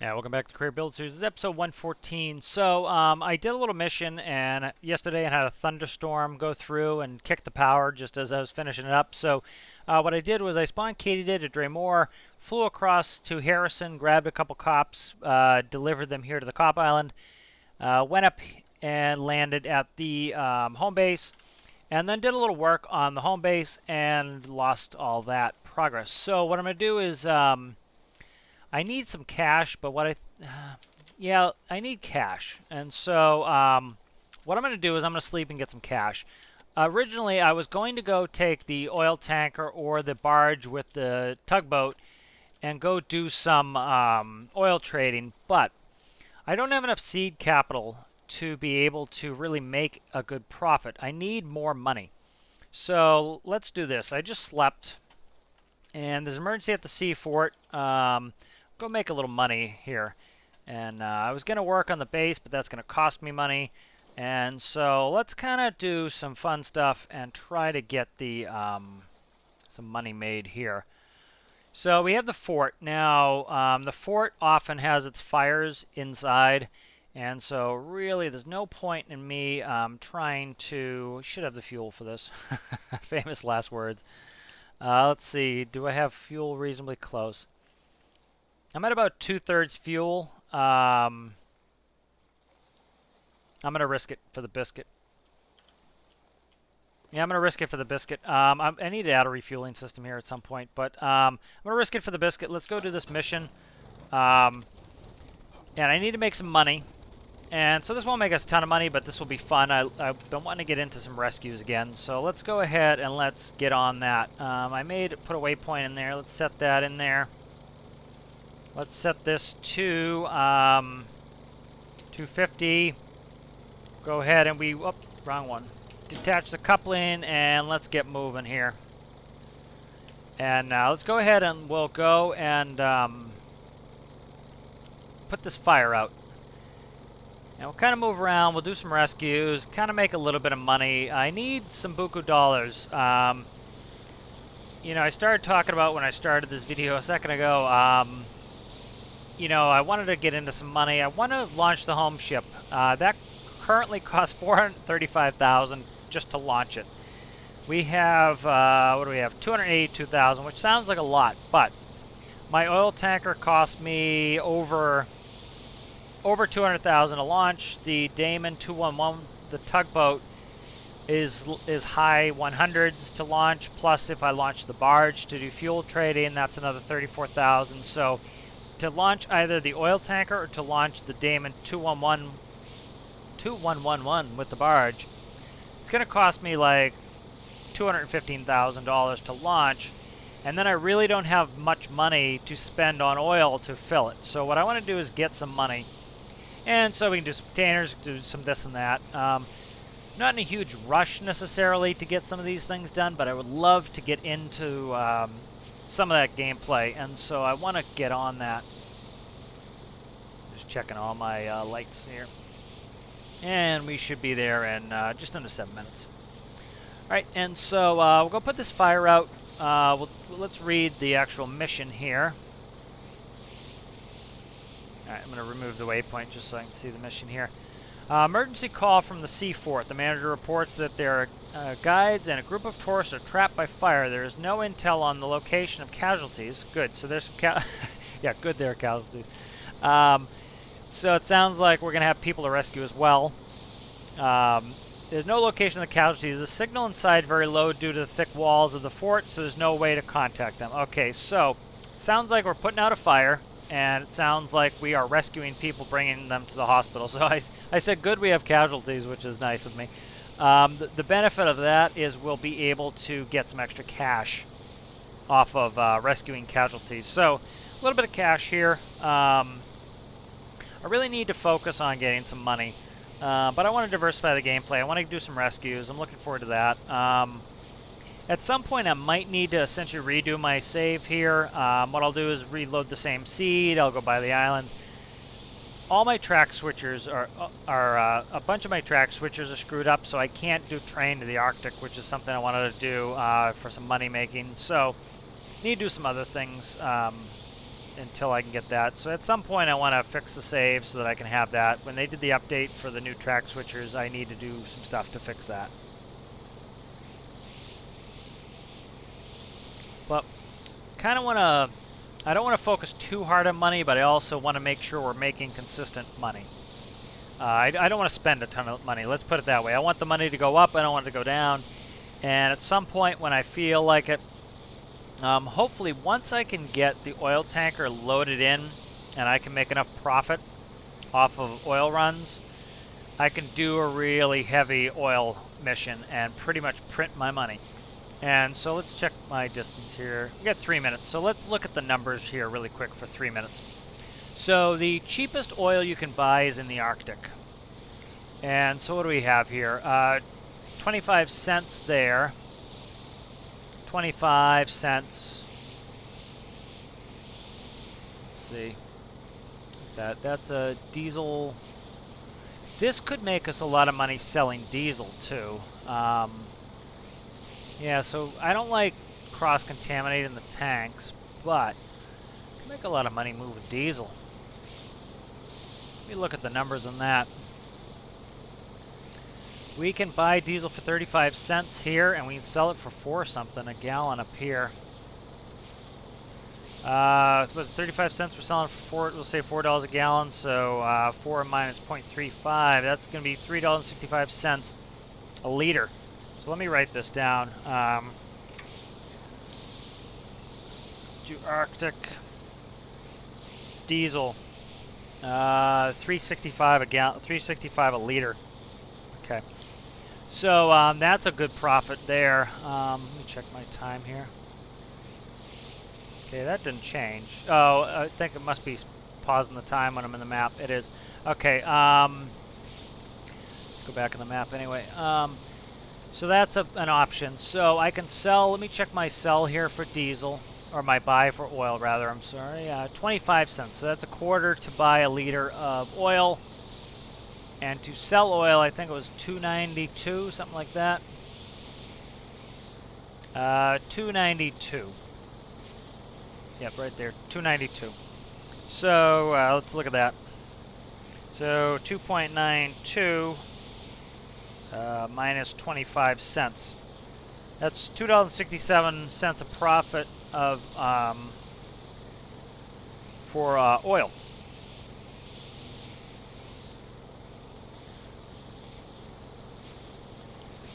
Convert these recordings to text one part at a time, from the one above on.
Yeah, welcome back to Career Build Series. This is episode 114. So I did a little mission, and yesterday I had a thunderstorm go through and kick the power just as I was finishing it up. So what I did was I spawned Katydid at Draymore, flew across to Harrison, grabbed a couple cops, delivered them here to the cop island, went up and landed at the home base, and then did a little work on the home base and lost all that progress. So what I'm going to do is I need some cash, but yeah, I need cash. And so what I'm going to do is I'm going to sleep and get some cash. Originally, I was going to go take the oil tanker or the barge with the tugboat and go do some oil trading, but I don't have enough seed capital to be able to really make a good profit. I need more money. So let's do this. I just slept, and there's an emergency at the seafort. Go make a little money here. And I was going to work on the base, but that's going to cost me money. And so let's kind of do some fun stuff and try to get the some money made here. So we have the fort. Now, the fort often has its fires inside. And so really there's no point in me trying to... should have the fuel for this. Famous last words. Let's see. Do I have fuel reasonably close? I'm at about 2/3 fuel. I'm going to risk it for the biscuit. Yeah, I'm going to risk it for the biscuit. I need to add a refueling system here at some point, but I'm going to risk it for the biscuit. Let's go do this mission. And I need to make some money. And so this won't make us a ton of money, but this will be fun. I've been wanting to get into some rescues again. So let's go ahead and let's get on that. I put a waypoint in there. Let's set that in there. Let's set this to 250. Go ahead and wrong one. Detach the coupling and let's get moving here. And let's go ahead and we'll go and put this fire out. And we'll kind of move around. We'll do some rescues, kind of make a little bit of money. I need some buku dollars. You know, I started talking about when I started this video a second ago. You know, I wanted to get into some money. I want to launch the home ship. That currently costs $435,000 just to launch it. We have, what do we have? $282,000, which sounds like a lot, but my oil tanker cost me over $200,000 to launch. The Damon 211, the tugboat, is high 100s to launch. Plus, if I launch the barge to do fuel trading, that's another $34,000. So to launch either the oil tanker or to launch the Damon 2111 with the barge, it's going to cost me like $215,000 to launch, and then I really don't have much money to spend on oil to fill it. So what I want to do is get some money, and so we can do some containers, do some this and that. Not in a huge rush necessarily to get some of these things done, but I would love to get into some of that gameplay, and so I want to get on that. Just checking all my lights here. And we should be there in just under 7 minutes. Alright, and so we'll go put this fire out. Let's read the actual mission here. Alright, I'm going to remove the waypoint just so I can see the mission here. Emergency call from the Seafort. The manager reports that there are guides and a group of tourists are trapped by fire. There is no intel on the location of casualties. Good, so there's some yeah, good there are casualties. So it sounds like we're going to have people to rescue as well. There's no location of the casualties. The signal inside very low due to the thick walls of the fort, so there's no way to contact them. Okay, so sounds like we're putting out a fire, and it sounds like we are rescuing people, bringing them to the hospital. So I said, good, we have casualties, which is nice of me. The benefit of that is we'll be able to get some extra cash off of rescuing casualties. So a little bit of cash here. I really need to focus on getting some money, but I want to diversify the gameplay. I want to do some rescues. I'm looking forward to that. At some point, I might need to essentially redo my save here. What I'll do is reload the same seed. I'll go by the islands. All my track switchers are a bunch of my track switchers are screwed up, so I can't do train to the Arctic, which is something I wanted to do for some money making. So, need to do some other things. until I can get that. So at some point I want to fix the save so that I can have that. When they did the update for the new track switchers, I need to do some stuff to fix that. But kind of want to, I don't want to focus too hard on money, but I also want to make sure we're making consistent money. I don't want to spend a ton of money. Let's put it that way. I want the money to go up. I don't want it to go down. And at some point when I feel like it, hopefully once I can get the oil tanker loaded in and I can make enough profit off of oil runs, I can do a really heavy oil mission and pretty much print my money. And so let's check my distance here. We got 3 minutes, so let's look at the numbers here really quick for 3 minutes. So the cheapest oil you can buy is in the Arctic. And so what do we have here? 25 cents there. 25 cents. Let's see. What's that? That's a diesel. This could make us a lot of money selling diesel too. Yeah, so I don't like cross-contaminating the tanks, but I can make a lot of money moving diesel. Let me look at the numbers on that. We can buy diesel for 35 cents here, and we can sell it for 4 something a gallon up here. It was 35 cents. We're selling for we'll say $4 a gallon, so 4 minus 0.35. That's going to be $3.65 a liter. So let me write this down. Do Arctic diesel, 365 a gallon, 365 a liter. Okay, so that's a good profit there. Let me check my time here. Okay, that didn't change. Oh, I think it must be pausing the time when I'm in the map. It is. Okay, let's go back in the map anyway. So that's an option. So I can sell, let me check my sell here for diesel, or my buy for oil rather, I'm sorry. 25 cents, so that's a quarter to buy a liter of oil. And to sell oil, I think it was $2.92, something like that. $2.92. Yep, right there, $2.92. So let's look at that. So 2.92 minus 25 cents. That's $2.67 a profit of for oil.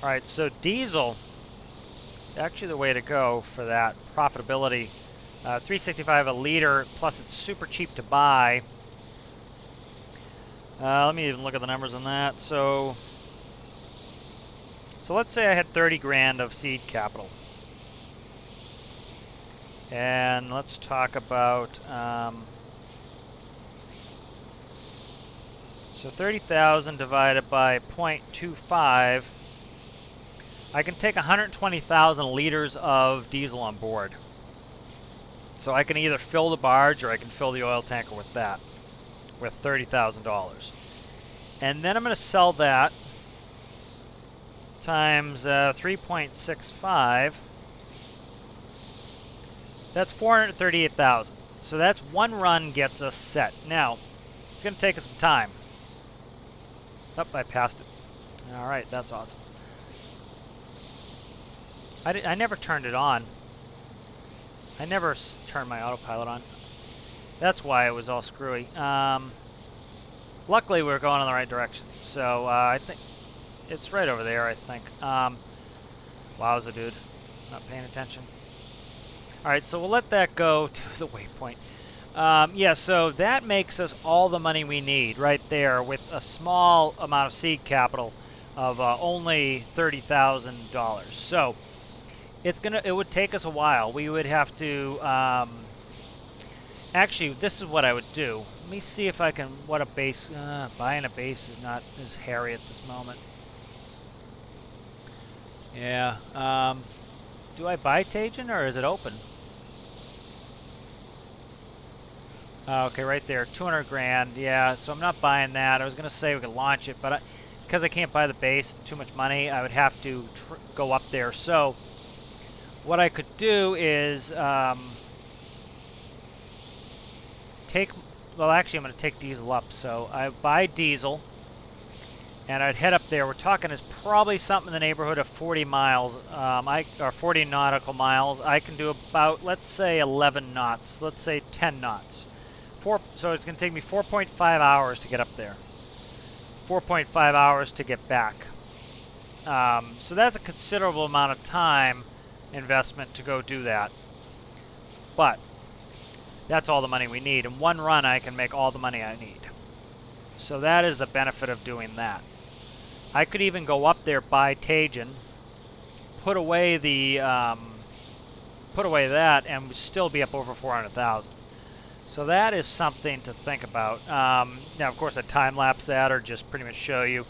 All right, so diesel is actually the way to go for that profitability. $3.65 a liter, plus it's super cheap to buy. Let me even look at the numbers on that. So let's say I had 30 grand of seed capital. And let's talk about, so 30,000 divided by 0.25. I can take 120,000 liters of diesel on board. So I can either fill the barge or I can fill the oil tanker with that, with $30,000. And then I'm going to sell that times 3.65. That's 438,000. So that's one run gets us set. Now, it's going to take us some time. Oh, I passed it. All right, that's awesome. I never turned it on. I never turned my autopilot on. That's why it was all screwy. Luckily, we're going in the right direction. So I think it's right over there, I think. Wowza, dude. Not paying attention. All right, so we'll let that go to the waypoint. Yeah, so that makes us all the money we need right there with a small amount of seed capital of only $30,000. So it would take us a while. We would have to actually, this is what I would do. Let me see if I can, what a base, buying a base is not as hairy at this moment. Yeah, do I buy Tajin or is it open? Okay, right there, 200 grand. Yeah, so I'm not buying that. I was going to say we could launch it, but because I can't buy the base, too much money, I would have to go up there. So what I could do is, take, well, actually, I'm going to take diesel up. So I buy diesel, and I'd head up there. We're talking is probably something in the neighborhood of 40 miles, or 40 nautical miles. I can do about, let's say, 11 knots. Let's say 10 knots. So it's going to take me 4.5 hours to get up there. 4.5 hours to get back. So that's a considerable amount of time investment to go do that. But that's all the money we need. In one run, I can make all the money I need. So that is the benefit of doing that. I could even go up there by Tajin, put away that, and still be up over 400,000. So that is something to think about. Now, of course, I time-lapse that or just pretty much show you.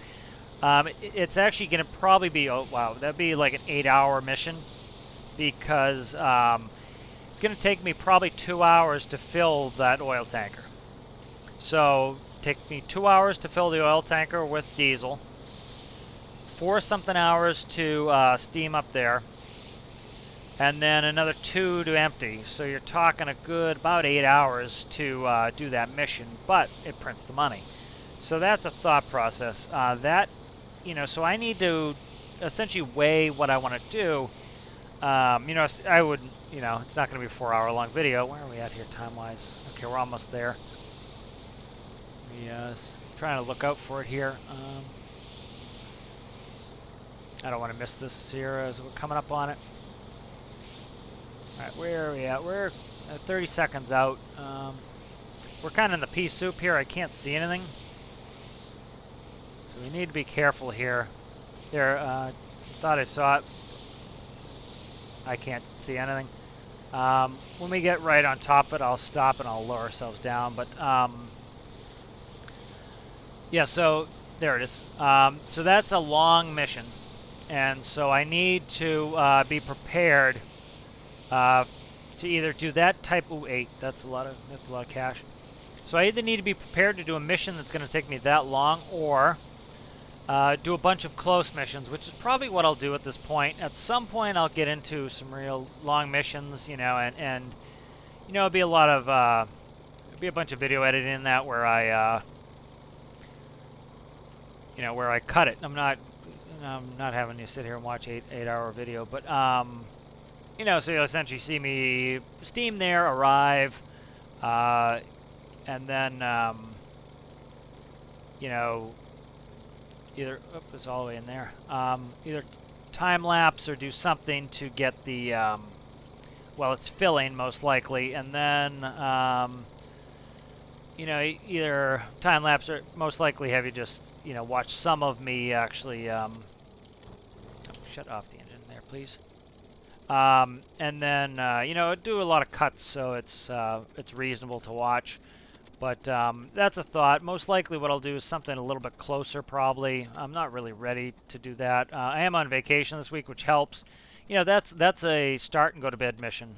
It's actually going to probably be, oh, wow, that'd be like an 8-hour mission because it's going to take me probably 2 hours to fill that oil tanker. So take me 2 hours to fill the oil tanker with diesel, 4-something hours to steam up there, and then another 2 to empty. So you're talking a good about 8 hours to do that mission, but it prints the money. So that's a thought process. So I need to essentially weigh what I want to do. I would, it's not going to be a 4-hour-long video. Where are we at here time-wise? Okay, we're almost there. Yes, trying to look out for it here. I don't want to miss this here as we're coming up on it. All right, where are we at? We're 30 seconds out. We're kind of in the pea soup here. I can't see anything. So we need to be careful here. There, thought I saw it. I can't see anything. When we get right on top of it, I'll stop and I'll lower ourselves down. But, yeah, so there it is. So that's a long mission. And so I need to be prepared to either do that type of 8. That's a lot of cash. So I either need to be prepared to do a mission that's going to take me that long, or do a bunch of close missions, which is probably what I'll do at this point. At some point, I'll get into some real long missions, and it'll be a lot of it'll be a bunch of video editing in that where I where I cut it. I'm not having you sit here and watch 8-hour video, but so you'll essentially see me steam there, arrive, and then either it's all the way in there. Either time lapse or do something to get the well, it's filling most likely, and then either time lapse or most likely have you just watch some of me actually shut off the engine there, please. And then do a lot of cuts, so it's reasonable to watch. But that's a thought. Most likely what I'll do is something a little bit closer, probably. I'm not really ready to do that. I am on vacation this week, which helps. That's a start and go to bed mission,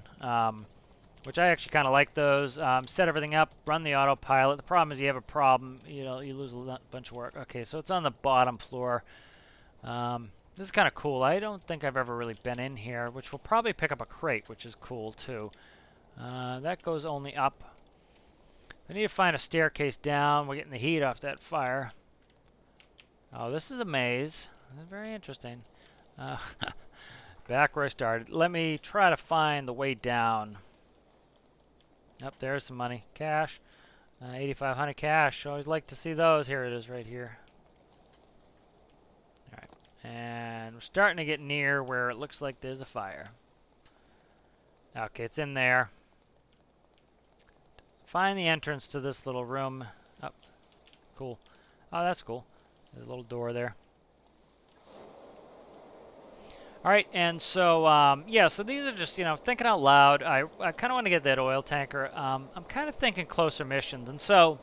which I actually kind of like those. Set everything up, run the autopilot. The problem is you have a problem. You lose a bunch of work. Okay, so it's on the bottom floor. This is kind of cool. I don't think I've ever really been in here, which will probably pick up a crate, which is cool too. That goes only up. I need to find a staircase down. We're getting the heat off that fire. Oh, this is a maze. This is very interesting. Back where I started. Let me try to find the way down. Up there's some money. Cash. 8,500 cash. Always like to see those. Here it is right here. Alright. And we're starting to get near where it looks like there's a fire. Okay, it's in there. Find the entrance to this little room. Oh, cool. Oh, that's cool. There's a little door there. All right, and so, yeah, so these are just, thinking out loud. I kind of want to get that oil tanker. I'm kind of thinking closer missions, and so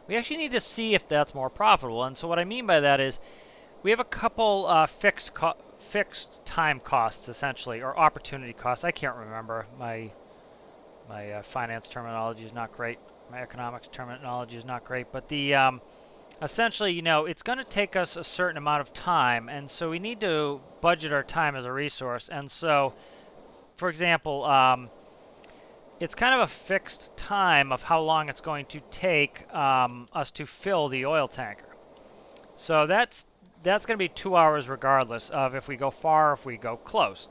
we actually need to see if that's more profitable. And so what I mean by that is we have a couple fixed time costs, essentially, or opportunity costs. I can't remember. My finance terminology is not great. My economics terminology is not great. But the essentially, it's going to take us a certain amount of time, and so we need to budget our time as a resource. And so, for example, it's kind of a fixed time of how long it's going to take us to fill the oil tanker. So that's going to be 2 hours regardless of if we go far or if we go close.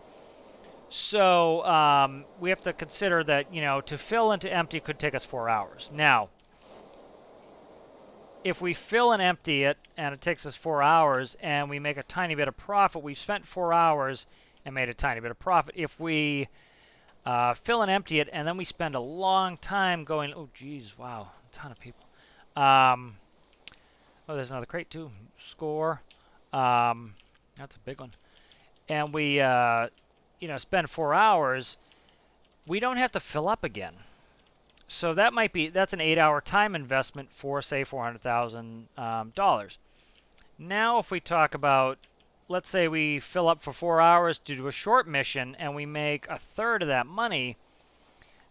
So we have to consider that, to fill and to empty could take us 4 hours. Now, if we fill and empty it and it takes us 4 hours and we make a tiny bit of profit, we've spent 4 hours and made a tiny bit of profit. If we fill and empty it and then we spend a long time going, oh geez, wow, a ton of people. Oh, there's another crate too. Score. That's a big one. And we, spend 4 hours, we don't have to fill up again. So that's an 8-hour time investment for, say, $400,000. Now, if we talk about, let's say we fill up for 4 hours to do a short mission and we make a third of that money,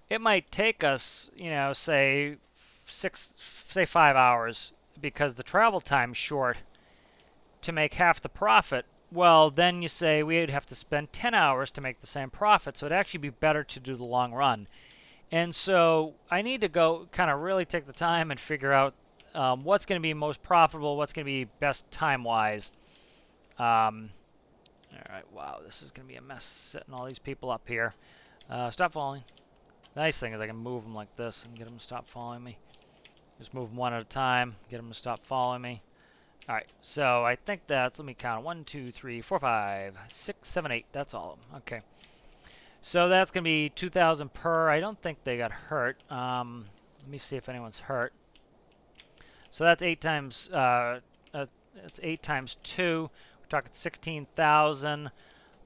it might take us, say 5 hours because the travel time's short to make half the profit. Well, then you say we'd have to spend 10 hours to make the same profit, so it'd actually be better to do the long run. And so I need to go kind of really take the time and figure out what's going to be most profitable, what's going to be best time-wise. All right, wow, this is going to be a mess setting all these people up here. Stop falling. The nice thing is I can move them like this and get them to stop following me. Just move them one at a time, get them to stop following me. All right, so I think that's, let me count, 1, 2, 3, 4, 5, 6, 7, 8. That's all of them. Okay. So that's going to be 2,000 per. I don't think they got hurt. Let me see if anyone's hurt. So that's 8 times. That's 8 times 2. We're talking 16,000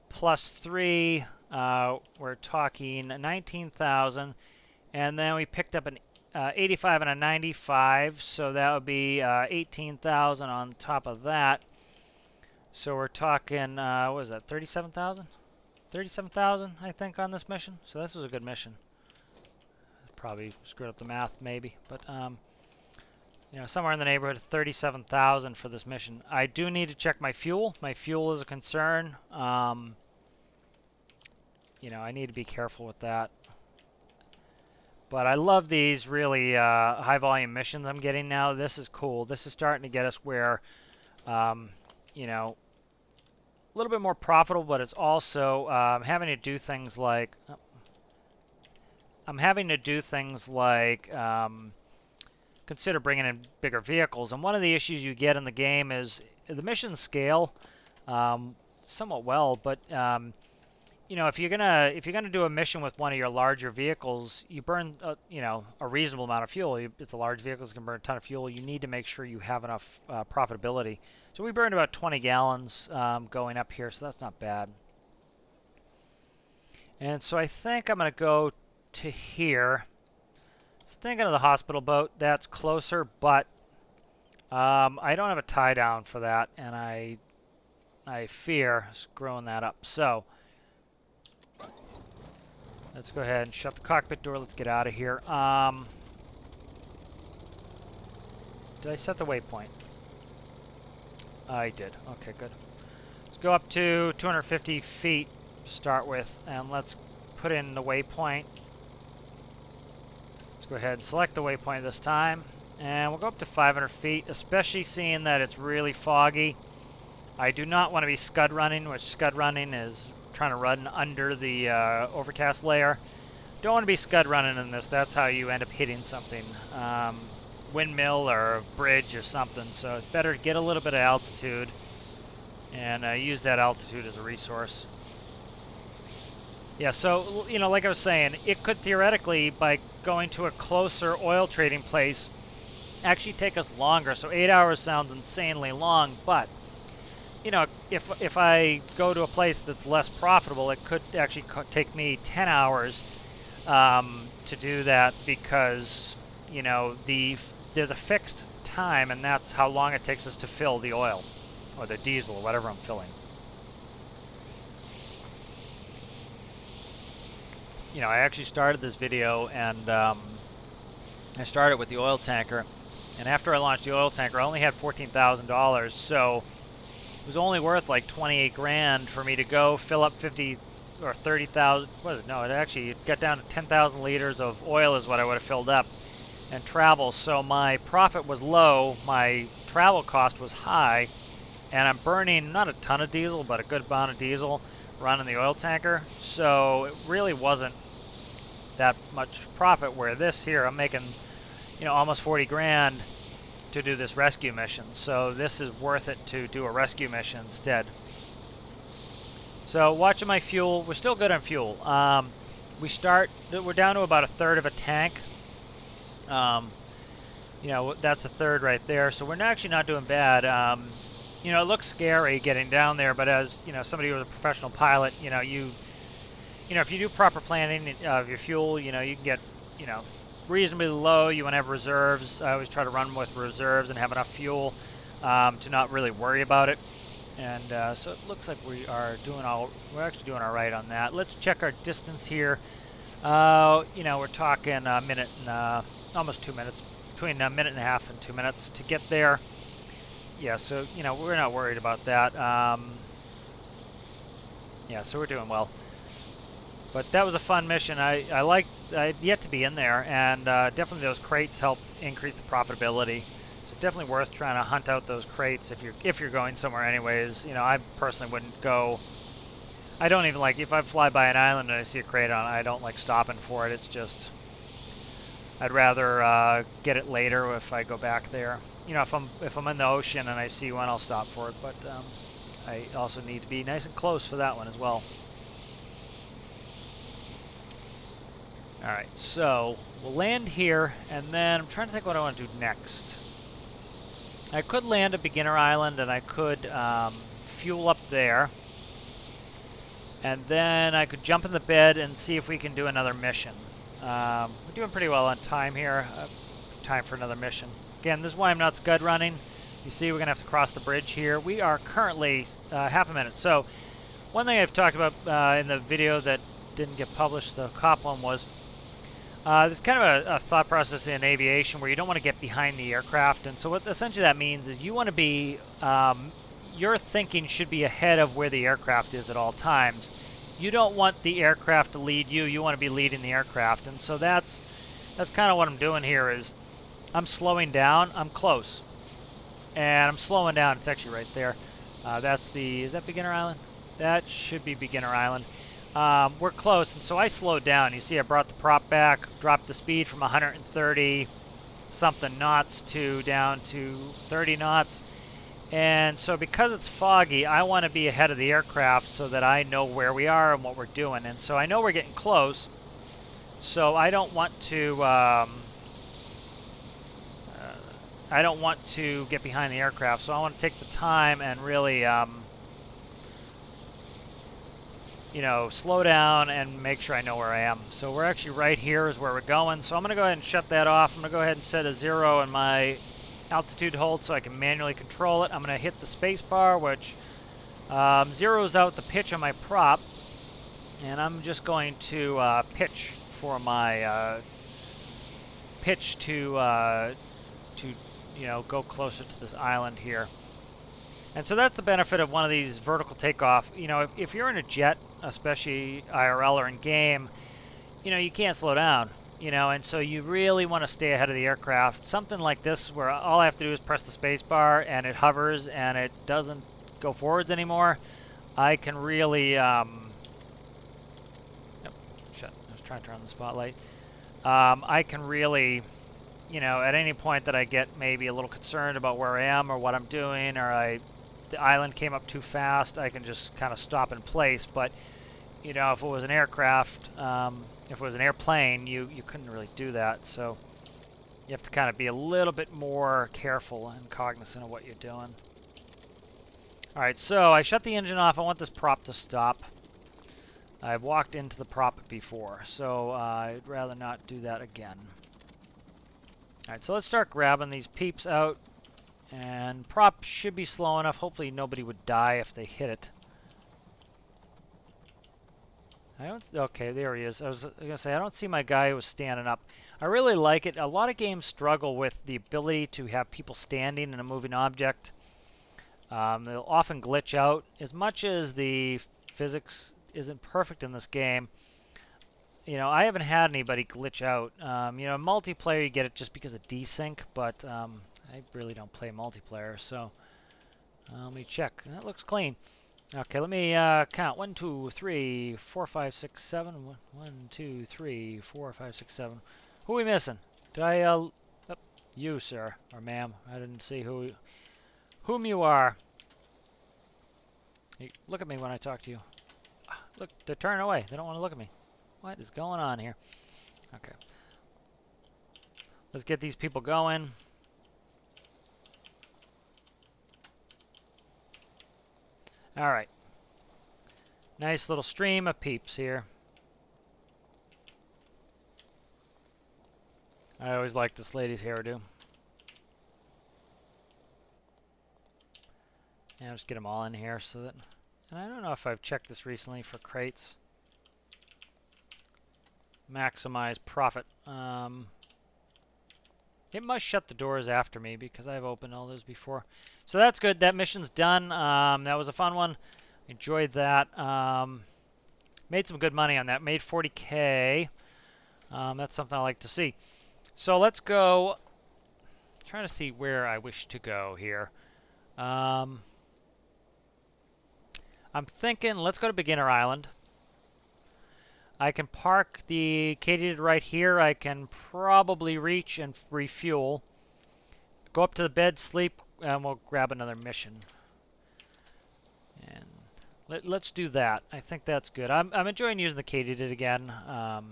plus 3. We're talking 19,000, and then we picked up an 85 and a 95. So that would be 18,000 on top of that. So we're talking what is that? 37,000. 37,000, I think, on this mission. So this was a good mission. Probably screwed up the math, maybe, but somewhere in the neighborhood of 37,000 for this mission. I do need to check my fuel. My fuel is a concern. I need to be careful with that. But I love these really high volume missions I'm getting now. This is cool. This is starting to get us where, a little bit more profitable, but it's also having to do things like consider bringing in bigger vehicles. And one of the issues you get in the game is the missions scale somewhat well, but if you're gonna do a mission with one of your larger vehicles, you burn a reasonable amount of fuel. It's a large vehicle, it's gonna burn a ton of fuel. You need to make sure you have enough profitability. So we burned about 20 gallons going up here, so that's not bad. And so I think I'm gonna go to here. I was thinking of the hospital boat. That's closer, but I don't have a tie down for that, and I fear screwing that up. So let's go ahead and shut the cockpit door. Let's get out of here. Did I set the waypoint? I did. Okay, good. Let's go up to 250 feet to start with, and let's put in the waypoint. Let's go ahead and select the waypoint this time, and we'll go up to 500 feet, especially seeing that it's really foggy. I do not want to be scud running, which scud running is trying to run under the overcast layer. Don't want to be scud running in this. That's how you end up hitting something. Windmill or a bridge or something. So it's better to get a little bit of altitude and use that altitude as a resource. Yeah, so, like I was saying, it could theoretically, by going to a closer oil trading place, actually take us longer. So 8 hours sounds insanely long, but if I go to a place that's less profitable, it could actually take me 10 hours to do that because, there's a fixed time, and that's how long it takes us to fill the oil or the diesel or whatever I'm filling. I actually started this video, and I started with the oil tanker, and after I launched the oil tanker, I only had $14,000, so it was only worth like 28 grand for me to go fill up 50 or 30,000. What is it? No, it actually got down to 10,000 liters of oil is what I would have filled up and travel. So my profit was low, my travel cost was high, and I'm burning not a ton of diesel, but a good amount of diesel running the oil tanker. So it really wasn't that much profit. Where this here, I'm making, almost 40 grand to do this rescue mission. So this is worth it to do a rescue mission instead. So watching my fuel, we're still good on fuel. We're down to about a third of a tank. That's a third right there. So we're actually not doing bad. It looks scary getting down there, but as somebody who's a professional pilot, if you do proper planning of your fuel, you can get, reasonably low. You want to have reserves. I always try to run with reserves and have enough fuel to not really worry about it. And so it looks like we're actually doing all right on that. Let's check our distance here. We're talking a minute and almost 2 minutes, between a minute and a half and 2 minutes to get there. Yeah, so we're not worried about that. Yeah, so we're doing well. But that was a fun mission. I'd yet to be in there, and definitely those crates helped increase the profitability. So definitely worth trying to hunt out those crates if you're going somewhere anyways. I personally wouldn't go. I don't even like, if I fly by an island and I see a crate on it, I don't like stopping for it. It's just, I'd rather get it later if I go back there. If I'm in the ocean and I see one, I'll stop for it. But I also need to be nice and close for that one as well. All right, so we'll land here, and then I'm trying to think what I want to do next. I could land at Beginner Island, and I could fuel up there. And then I could jump in the bed and see if we can do another mission. We're doing pretty well on time here. Time for another mission. Again, this is why I'm not scud running. You see, we're going to have to cross the bridge here. We are currently half a minute. So one thing I've talked about in the video that didn't get published, the cop one, was there's kind of a thought process in aviation where you don't want to get behind the aircraft. And so what essentially that means is you want to be, your thinking should be ahead of where the aircraft is at all times. You don't want the aircraft to lead you. You want to be leading the aircraft. And so that's kind of what I'm doing here is I'm slowing down. I'm close. And I'm slowing down. It's actually right there. Is that Beginner Island? That should be Beginner Island. We're close, and so I slowed down. You see I brought the prop back, dropped the speed from 130 something knots down to 30 knots. And so because it's foggy, I want to be ahead of the aircraft so that I know where we are and what we're doing. And so I know we're getting close, so I don't want to get behind the aircraft. So I want to take the time and really slow down and make sure I know where I am. So we're actually right here is where we're going. So I'm going to go ahead and shut that off. I'm going to go ahead and set a 0 in my altitude hold so I can manually control it. I'm going to hit the space bar, which zeroes out the pitch on my prop. And I'm just going to pitch for my pitch to go closer to this island here. And so that's the benefit of one of these vertical takeoff. If you're in a jet, especially IRL or in game, you can't slow down. And so you really want to stay ahead of the aircraft. Something like this where all I have to do is press the space bar and it hovers and it doesn't go forwards anymore. I can really, shit, I was trying to turn on the spotlight. I can really, at any point that I get maybe a little concerned about where I am or what I'm doing, or the island came up too fast, I can just kind of stop in place. But if it was an aircraft, if it was an airplane, you couldn't really do that. So you have to kind of be a little bit more careful and cognizant of what you're doing. All right, so I shut the engine off. I want this prop to stop. I've walked into the prop before, so I'd rather not do that again. All right, so let's start grabbing these peeps out. And prop should be slow enough. Hopefully nobody would die if they hit it. Okay, there he is. I was going to say, I don't see my guy who was standing up. I really like it. A lot of games struggle with the ability to have people standing in a moving object. They'll often glitch out. As much as the physics isn't perfect in this game. I haven't had anybody glitch out. Multiplayer you get it just because of desync, but I really don't play multiplayer, so let me check. That looks clean. Okay, let me count. 1, 2, 3, 4, 5, 6, 7. 1, 2, 3, 4, 5, 6, 7. Who are we missing? Did I, oh, you, sir, or ma'am. I didn't see whom you are. Hey, look at me when I talk to you. Look, they're turning away. They don't want to look at me. What is going on here? Okay. Let's get these people going. All right. Nice little stream of peeps here. I always like this lady's hairdo. And I'll just get them all in here so that... And I don't know if I've checked this recently for crates. Maximize profit. It must shut the doors after me because I've opened all those before. So that's good. That mission's done. That was a fun one. Enjoyed that. Made some good money on that. Made 40K. That's something I like to see. So let's go. Trying to see where I wish to go here. I'm thinking let's go to Beginner Island. I can park the Katydid right here. I can probably reach and refuel. Go up to the bed, sleep, and we'll grab another mission. And let's do that. I think that's good. I'm enjoying using the Katydid again. I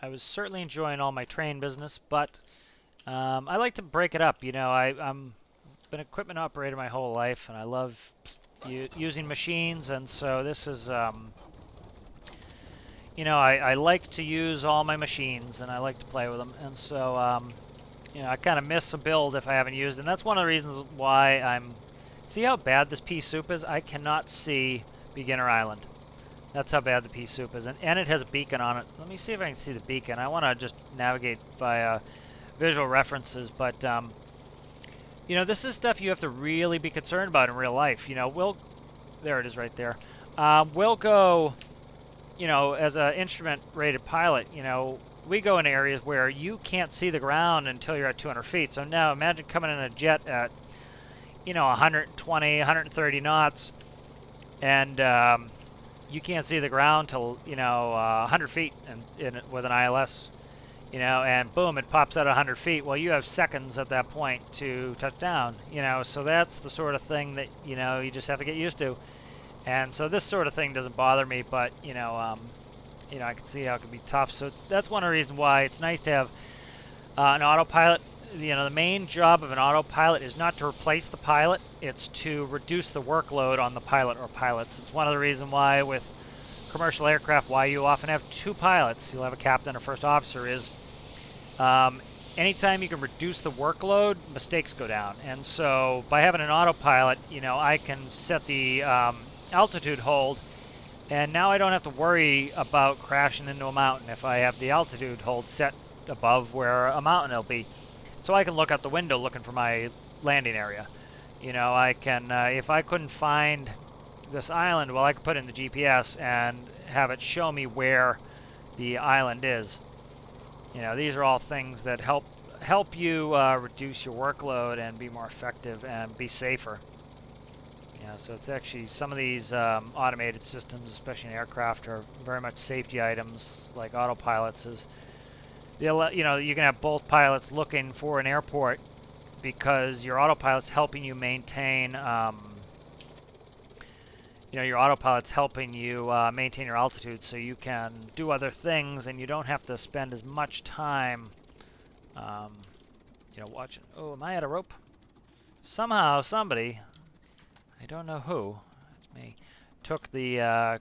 was certainly enjoying all my train business, but I like to break it up. I'm been an equipment operator my whole life, and I love using machines, and so this is... I like to use all my machines, and I like to play with them. And so, I kind of miss a build if I haven't used it. And that's one of the reasons why I'm... See how bad this pea soup is? I cannot see Beginner Island. That's how bad the pea soup is. And it has a beacon on it. Let me see if I can see the beacon. I want to just navigate via visual references. But, this is stuff you have to really be concerned about in real life. There it is right there. We'll go... as an instrument-rated pilot, we go in areas where you can't see the ground until you're at 200 feet. So now imagine coming in a jet at, 120, 130 knots, and you can't see the ground till, 100 feet with an ILS, and boom, it pops out 100 feet. Well, you have seconds at that point to touch down, so that's the sort of thing that, you just have to get used to. And so this sort of thing doesn't bother me, but I can see how it can be tough. So that's one of the reasons why it's nice to have an autopilot. The main job of an autopilot is not to replace the pilot; it's to reduce the workload on the pilot or pilots. It's one of the reasons why with commercial aircraft, why you often have two pilots. You'll have a captain or first officer. Is anytime you can reduce the workload, mistakes go down. And so by having an autopilot, I can set the altitude hold, and now I don't have to worry about crashing into a mountain if I have the altitude hold set above where a mountain will be. So I can look out the window looking for my landing area. I can, if I couldn't find this island, well, I could put in the GPS and have it show me where the island is. These are all things that help you reduce your workload and be more effective and be safer. So it's actually some of these automated systems, especially in aircraft, are very much safety items like autopilots. You can have both pilots looking for an airport because your autopilot's helping you maintain. Your autopilot's helping you maintain your altitude, so you can do other things, and you don't have to spend as much time, watching. Oh, am I at a rope? Somehow, somebody. I don't know who. It's me. Took the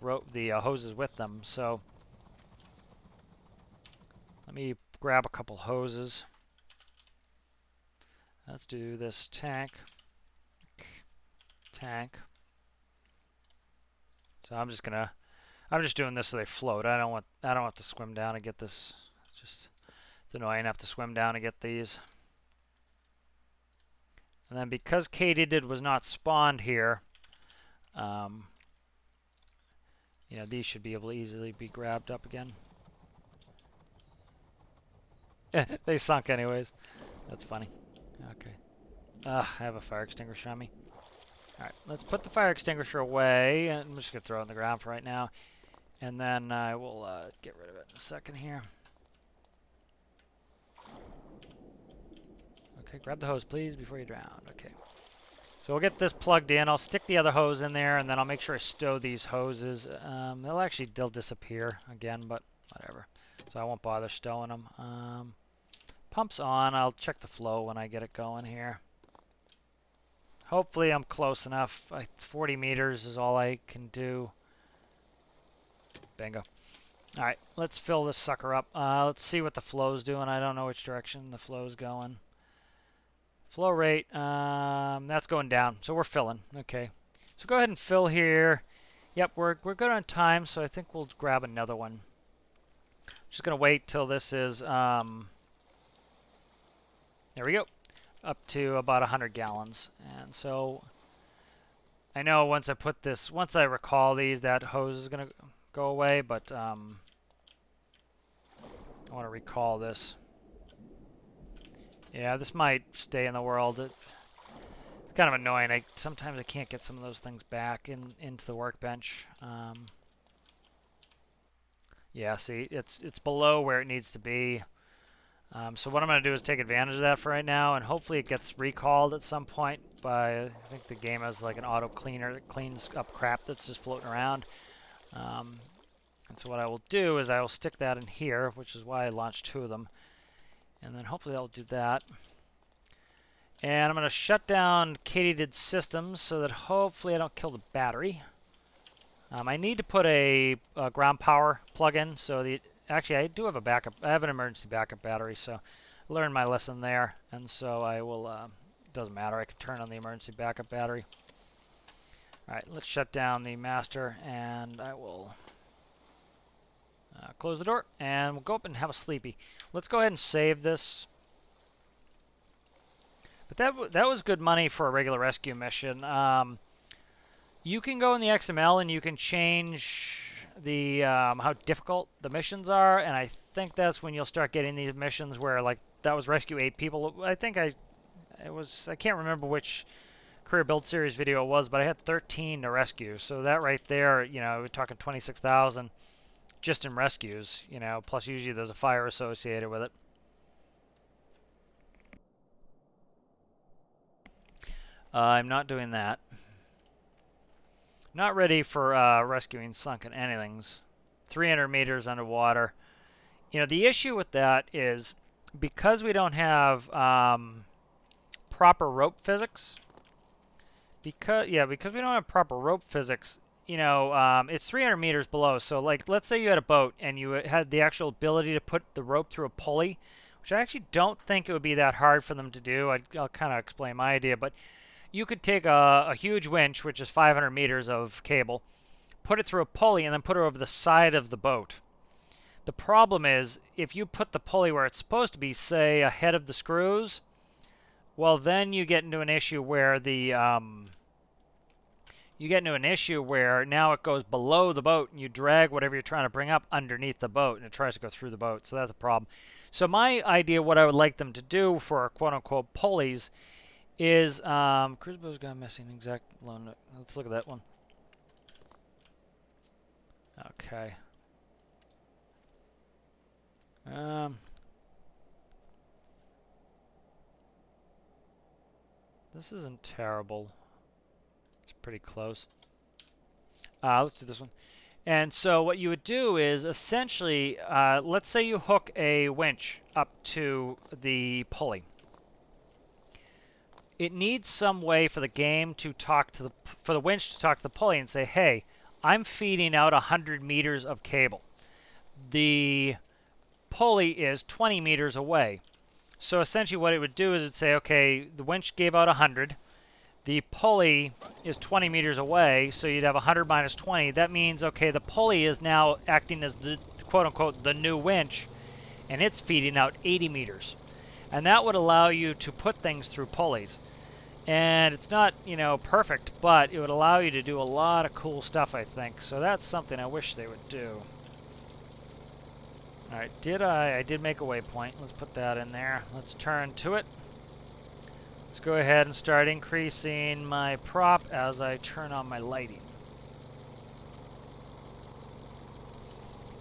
rope, the hoses with them. So let me grab a couple hoses. Let's do this tank. So I'm just doing this so they float. I don't want to swim down and get this. It's annoying enough to swim down and get these. And then because Katydid was not spawned here, You know, these should be able to easily be grabbed up again. They sunk anyways. That's funny. Okay. Ugh, I have a fire extinguisher on me. Alright, let's put the fire extinguisher away. I'm just going to throw it on the ground for right now. And then I will get rid of it in a second here. Okay, grab the hose, please, before you drown. Okay. So we'll get this plugged in. I'll stick the other hose in there, and then I'll make sure I stow these hoses. They'll disappear again, but whatever. So I won't bother stowing them. Pump's on. I'll check the flow when I get it going here. Hopefully I'm close enough. 40 meters is all I can do. Bingo. All right, let's fill this sucker up. Let's see what the flow's doing. I don't know which direction the flow's going. Flow rate, that's going down, so we're filling. Okay, so go ahead and fill here. Yep, we're good on time, so I think we'll grab another one. Just gonna wait till this is there we go, up to about 100 gallons. And so I know once I recall these, that hose is gonna go away, but I want to recall this. Yeah, this might stay in the world. It's kind of annoying. Sometimes I can't get some of those things back into the workbench. Yeah, see, it's below where it needs to be. So what I'm going to do is take advantage of that for right now, and hopefully it gets recalled at some point by, I think the game has like an auto cleaner that cleans up crap that's just floating around. And so what I will do is I will stick that in here, which is why I launched 2 of them. And then hopefully that'll do that. And I'm going to shut down Katydid systems so that hopefully I don't kill the battery. I need to put a ground power plug-in. So actually I do have a backup. I have an emergency backup battery, so I learned my lesson there. And so I will, doesn't matter, I can turn on the emergency backup battery. All right, let's shut down the master, and I will close the door, and we'll go up and have a sleepy. Let's go ahead and save this. But that was good money for a regular rescue mission. You can go in the XML and you can change the how difficult the missions are, and I think that's when you'll start getting these missions where, like, that was rescue 8 people. I think I can't remember which career build series video it was, but I had 13 to rescue. So that right there, you know, we're talking 26,000 just in rescues, you know, plus usually there's a fire associated with it. I'm not doing that. Not ready for rescuing sunken anythings. 300 meters underwater. You know, the issue with that is because we don't have proper rope physics. Because we don't have proper rope physics, you know, it's 300 meters below. So, like, let's say you had a boat and you had the actual ability to put the rope through a pulley, which I actually don't think it would be that hard for them to do. I'll kind of explain my idea, but you could take a huge winch, which is 500 meters of cable, put it through a pulley, and then put it over the side of the boat. The problem is, if you put the pulley where it's supposed to be, say, ahead of the screws, well, then you get into an issue where now it goes below the boat and you drag whatever you're trying to bring up underneath the boat and it tries to go through the boat. So that's a problem. So my idea, what I would like them to do for quote-unquote pulleys is cruise boat's gone missing exact loan. Let's look at that one. Okay. This isn't terrible. It's pretty close. Let's do this one. And so what you would do is essentially, let's say you hook a winch up to the pulley. It needs some way for the game to talk to for the winch to talk to the pulley and say, hey, I'm feeding out 100 meters of cable. The pulley is 20 meters away. So essentially what it would do is it'd say, okay, the winch gave out 100. The pulley is 20 meters away, so you'd have 100 minus 20. That means, okay, the pulley is now acting as the quote-unquote the new winch, and it's feeding out 80 meters. And that would allow you to put things through pulleys. And it's not, you know, perfect, but it would allow you to do a lot of cool stuff, I think. So that's something I wish they would do. All right, I did make a waypoint. Let's put that in there. Let's turn to it. Let's go ahead and start increasing my prop as I turn on my lighting.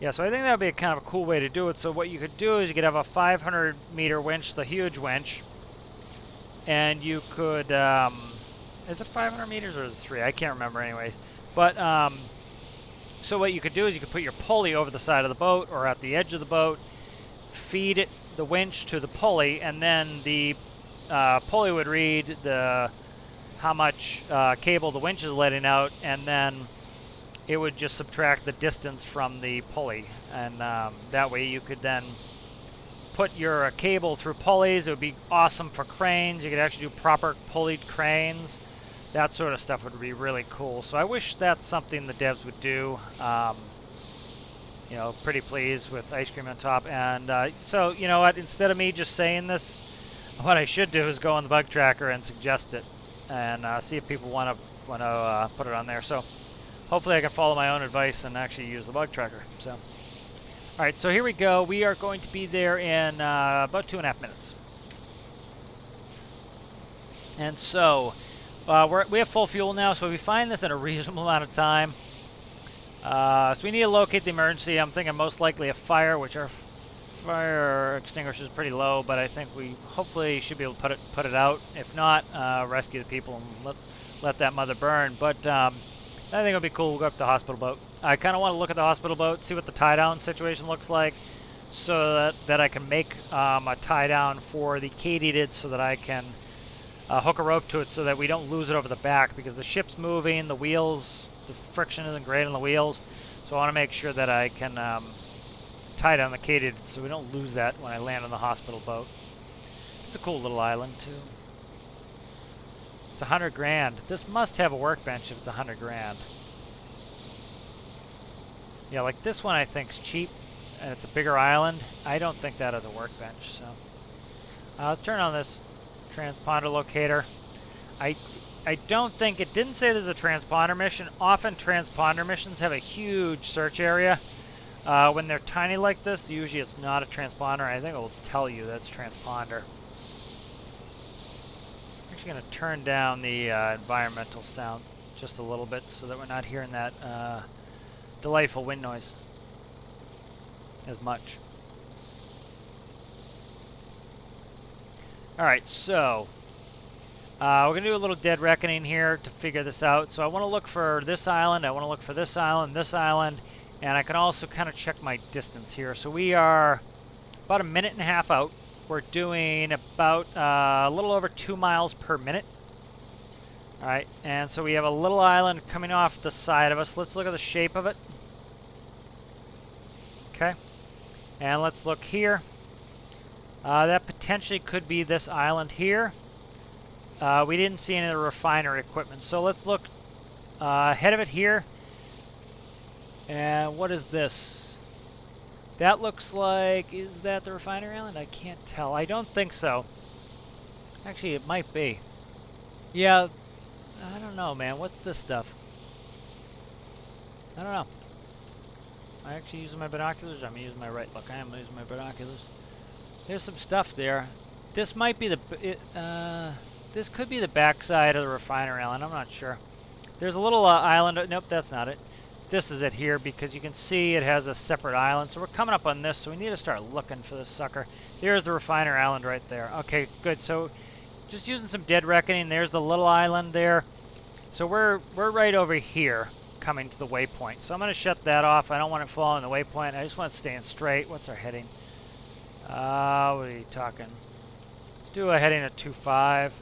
Yeah, so I think that would be a kind of a cool way to do it. So what you could do is you could have a 500-meter winch, the huge winch, and you could, is it 500 meters or is it 3? I can't remember anyway. But, so what you could do is you could put your pulley over the side of the boat or at the edge of the boat, feed it the winch to the pulley, and then the pulley would read how much cable the winch is letting out, and then it would just subtract the distance from the pulley, and that way you could then put your cable through pulleys. It would be awesome for cranes. You could actually do proper pulleyed cranes. That sort of stuff would be really cool. So I wish that's something the devs would do. You know, pretty pleased with ice cream on top. And so, you know what, instead of me just saying this, what I should do is go on the bug tracker and suggest it, and see if people want to put it on there. So hopefully I can follow my own advice and actually use the bug tracker. So, all right, so here we go. We are going to be there in about 2.5 minutes. And so we have full fuel now, so we find this in a reasonable amount of time. So we need to locate the emergency. I'm thinking most likely a fire, which our fire extinguisher is pretty low, but I think we hopefully should be able to put it out. If not, rescue the people and let that mother burn. But I think it'll be cool. We'll go up to the hospital boat. I kind of want to look at the hospital boat, see what the tie-down situation looks like, so that I can make a tie-down for the Katydid, so that I can hook a rope to it so that we don't lose it over the back, because the ship's moving, the wheels, the friction isn't great on the wheels. So I want to make sure that I can tie down the Katydid so we don't lose that when I land on the hospital boat. It's a cool little island too. It's 100 grand. This must have a workbench if it's 100 grand. Yeah, like this one I think's cheap, and it's a bigger island. I don't think that has a workbench. So let's turn on this transponder locator. I don't think, it didn't say there's a transponder mission. Often transponder missions have a huge search area. When they're tiny like this, usually it's not a transponder. I think it will tell you that's transponder. I'm actually going to turn down the environmental sound just a little bit so that we're not hearing that delightful wind noise as much. Alright, so we're going to do a little dead reckoning here to figure this out. So I want to look for this island, I want to look for this island, and I can also kind of check my distance here. So we are about 1.5 minutes out. We're doing about a little over 2 miles per minute. Alright, and so we have a little island coming off the side of us. Let's look at the shape of it. Okay, and let's look here. That potentially could be this island here. We didn't see any of the refinery equipment. So let's look ahead of it here. And what is this? That looks like, is that the refinery island? I can't tell. I don't think so. Actually, it might be. Yeah, I don't know, man. What's this stuff? I don't know. I actually using my binoculars. I'm using my right look. I am using my binoculars. There's some stuff there. This might be this could be the backside of the refinery island. I'm not sure. There's a little island. Nope, that's not it. This is it here, because you can see it has a separate island. So we're coming up on this, so we need to start looking for this sucker. There's the refinery island right there. Okay, good. So just using some dead reckoning. There's the little island there. So we're right over here coming to the waypoint. So I'm going to shut that off. I don't want it following the waypoint. I just want it staying straight. What's our heading? What are you talking? Let's do a heading of 025.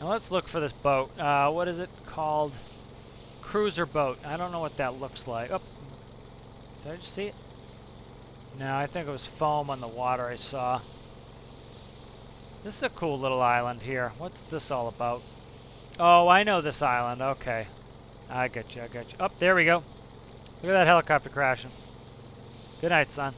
Now let's look for this boat. What is it called? Cruiser boat. I don't know what that looks like. Oh, did I just see it? No, I think it was foam on the water I saw. This is a cool little island here. What's this all about? Oh, I know this island. Okay. I got you. Oh, there we go. Look at that helicopter crashing. Good night, son.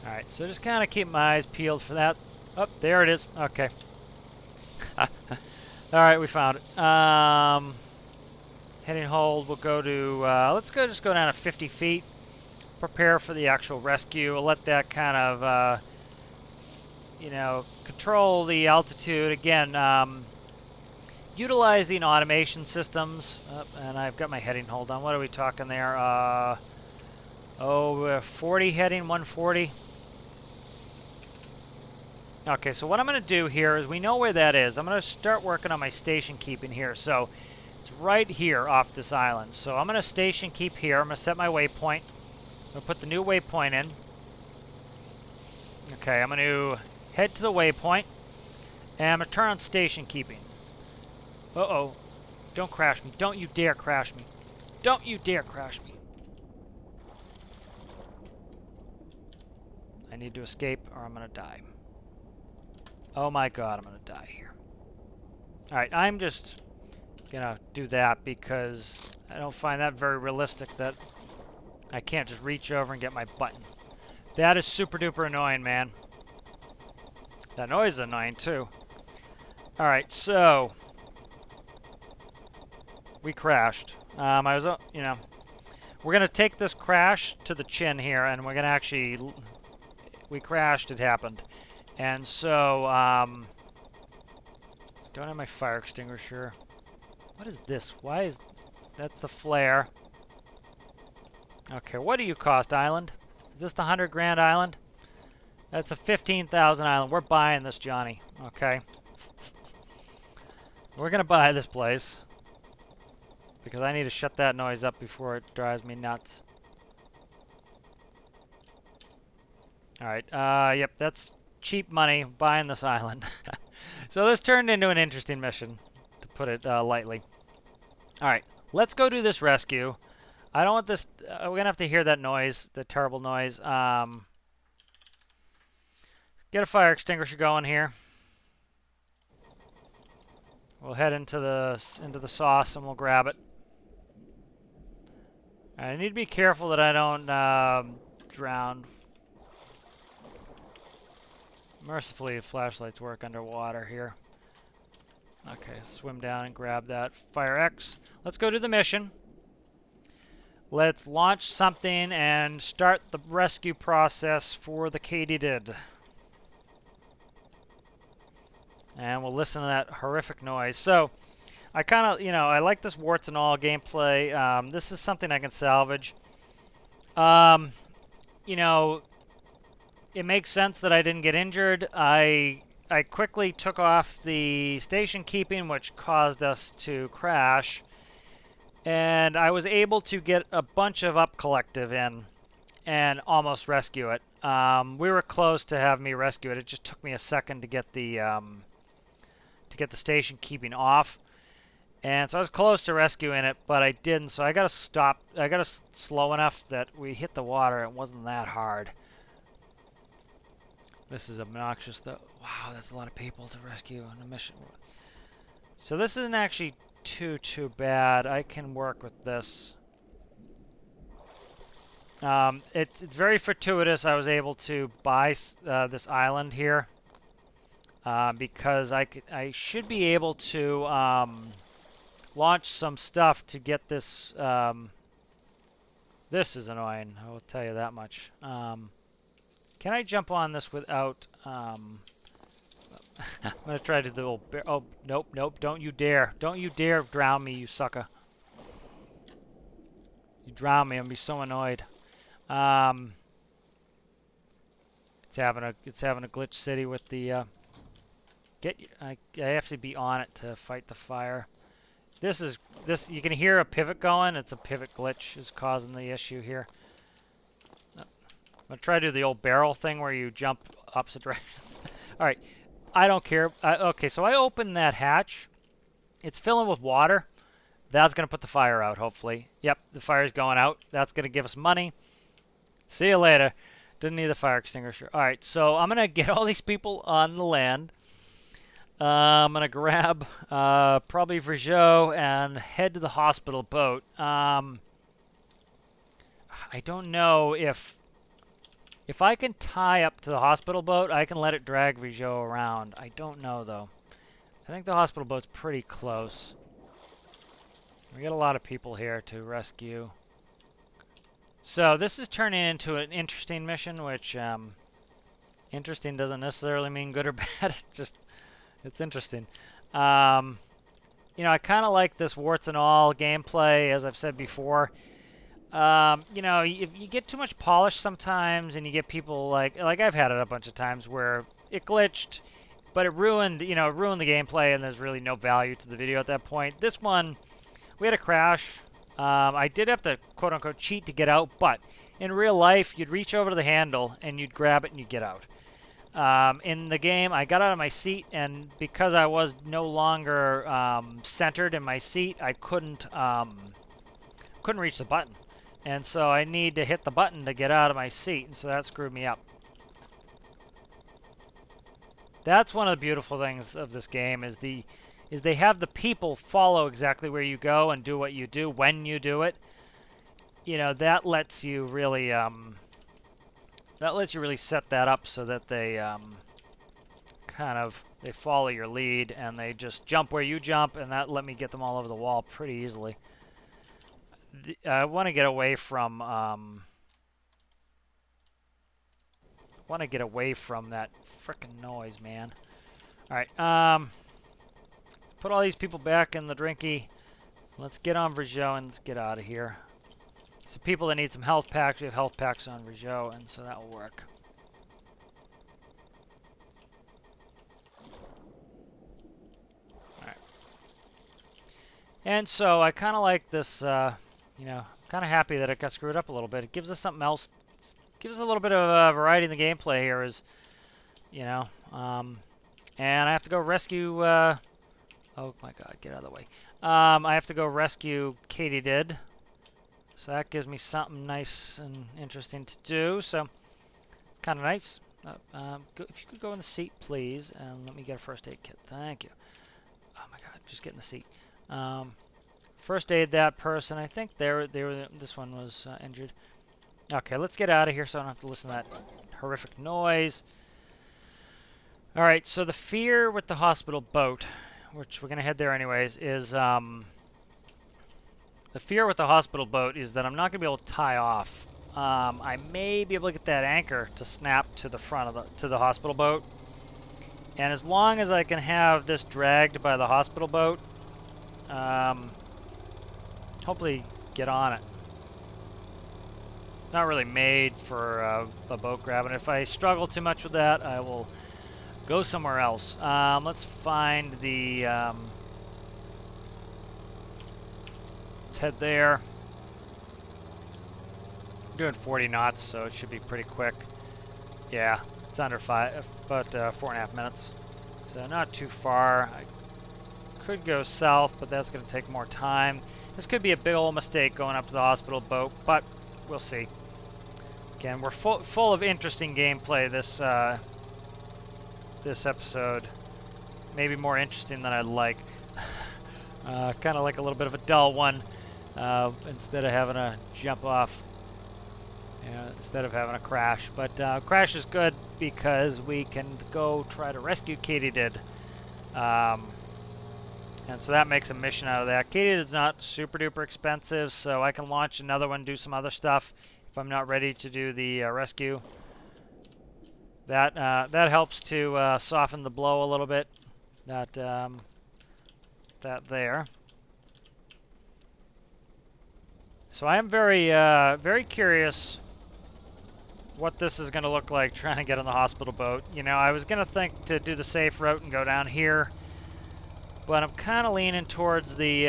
Alright, so just kind of keep my eyes peeled for that. Oh, there it is. Okay. Alright, we found it. Heading hold, we'll go to, let's just go down to 50 feet. Prepare for the actual rescue. We'll let that kind of, you know, control the altitude. Again, utilizing automation systems. And I've got my heading hold on. What are we talking there? 40 heading, 140. Okay, so what I'm going to do here is we know where that is. I'm going to start working on my station keeping here. So it's right here off this island. So I'm going to station keep here. I'm going to set my waypoint. I'm going to put the new waypoint in. Okay, I'm going to head to the waypoint. And I'm going to turn on station keeping. Uh-oh. Don't crash me. Don't you dare crash me. Don't you dare crash me. I need to escape or I'm going to die. Oh my god, I'm going to die here. Alright, I'm just going to do that because I don't find that very realistic that I can't just reach over and get my button. That is super duper annoying, man. That noise is annoying too. Alright, so we crashed. I was, you know, we're going to take this crash to the chin here and we're going to actually, we crashed, it happened. And so, don't have my fire extinguisher. What is this? Why is... That's the flare. Okay, what do you cost, island? Is this the 100 grand island? That's the 15,000 island. We're buying this, Johnny. Okay. We're going to buy this place. Because I need to shut that noise up before it drives me nuts. Alright, yep, that's... cheap money buying this island. So this turned into an interesting mission, to put it lightly. Alright, let's go do this rescue. I don't want this... we're going to have to hear that noise, the terrible noise. Get a fire extinguisher going here. We'll head into the sauce and we'll grab it. I need to be careful that I don't drown. Mercifully, flashlights work underwater here. Okay, swim down and grab that Fire X. Let's go to the mission. Let's launch something and start the rescue process for the Katydid. And we'll listen to that horrific noise. So, I kind of, you know, I like this warts and all gameplay. This is something I can salvage. You know... It makes sense that I didn't get injured. I quickly took off the station keeping, which caused us to crash. And I was able to get a bunch of up collective in and almost rescue it. We were close to having me rescue it. It just took me a second to get the station keeping off. And so I was close to rescuing it, but I didn't. So I got to stop. I got to slow enough that we hit the water. It wasn't that hard. This is obnoxious, though. Wow, that's a lot of people to rescue on a mission. So this isn't actually too bad. I can work with this. It's very fortuitous I was able to buy this island here. Because I should be able to launch some stuff to get this... this is annoying, I will tell you that much. Can I jump on this without... I'm going to try to do the old... Oh, nope, don't you dare. Don't you dare drown me, you sucker. You drown me, I'm going to be so annoyed. It's having a glitch city with the... I have to be on it to fight the fire. This you can hear a pivot going. It's a pivot glitch is causing the issue here. I'm going to try to do the old barrel thing where you jump opposite directions. Alright, I don't care. Okay, so I opened that hatch. It's filling with water. That's going to put the fire out, hopefully. Yep, the fire's going out. That's going to give us money. See you later. Didn't need the fire extinguisher. Alright, so I'm going to get all these people on the land. I'm going to grab probably Virgil and head to the hospital boat. I don't know if... If I can tie up to the hospital boat, I can let it drag Rijot around. I don't know, though. I think the hospital boat's pretty close. We got a lot of people here to rescue. So this is turning into an interesting mission, which interesting doesn't necessarily mean good or bad. It's interesting. You know, I kind of like this warts and all gameplay, as I've said before. You know, if you get too much polish sometimes, and you get people like I've had it a bunch of times where it glitched, but it ruined the gameplay, and there's really no value to the video at that point. This one, we had a crash. I did have to quote-unquote cheat to get out, but in real life, you'd reach over to the handle and you'd grab it and you'd get out. In the game, I got out of my seat, and because I was no longer centered in my seat, I couldn't reach the button. And so I need to hit the button to get out of my seat, and so that screwed me up. That's one of the beautiful things of this game is they have the people follow exactly where you go and do what you do when you do it. You know, that lets you really set that up so that they they follow your lead and they just jump where you jump, and that let me get them all over the wall pretty easily. I want to get away from that frickin' noise, man. All right, put all these people back in the drinky. Let's get on Rijot and let's get out of here. So people that need some health packs, we have health packs on Rijot, and so that will work. All right. And so I kind of like this. You know, kind of happy that it got screwed up a little bit. It gives us something else. Gives us a little bit of variety in the gameplay here. Is, you know, and I have to go rescue. Oh my God, get out of the way. I have to go rescue Katydid. So that gives me something nice and interesting to do. So it's kind of nice. If you could go in the seat, please, and let me get a first aid kit. Thank you. Oh my God, just get in the seat. First aid that person. I think this one was injured. Okay, let's get out of here so I don't have to listen to that horrific noise. All right, so the fear with the hospital boat, which we're going to head there anyways, is the fear with the hospital boat is that I'm not going to be able to tie off. I may be able to get that anchor to snap to the front of the hospital boat. And as long as I can have this dragged by the hospital boat, hopefully get on it. Not really made for a boat grab, and if I struggle too much with that, I will go somewhere else. Let's find the... let's head there. I'm doing 40 knots, so it should be pretty quick. Yeah, it's under about 4.5 minutes. So not too far. I could go south, but that's going to take more time. This could be a big old mistake going up to the hospital boat, but we'll see. Again, we're full of interesting gameplay this episode. Maybe more interesting than I'd like. Kind of like a little bit of a dull one. Instead of having to jump off. Instead of having a crash. But crash is good because we can go try to rescue Katydid. And so that makes a mission out of that. Katydid is not super duper expensive, so I can launch another one, do some other stuff if I'm not ready to do the rescue. That helps to soften the blow a little bit. That there. So I am very very curious what this is going to look like trying to get on the hospital boat. You know, I was going to think to do the safe route and go down here, but I'm kind of leaning towards the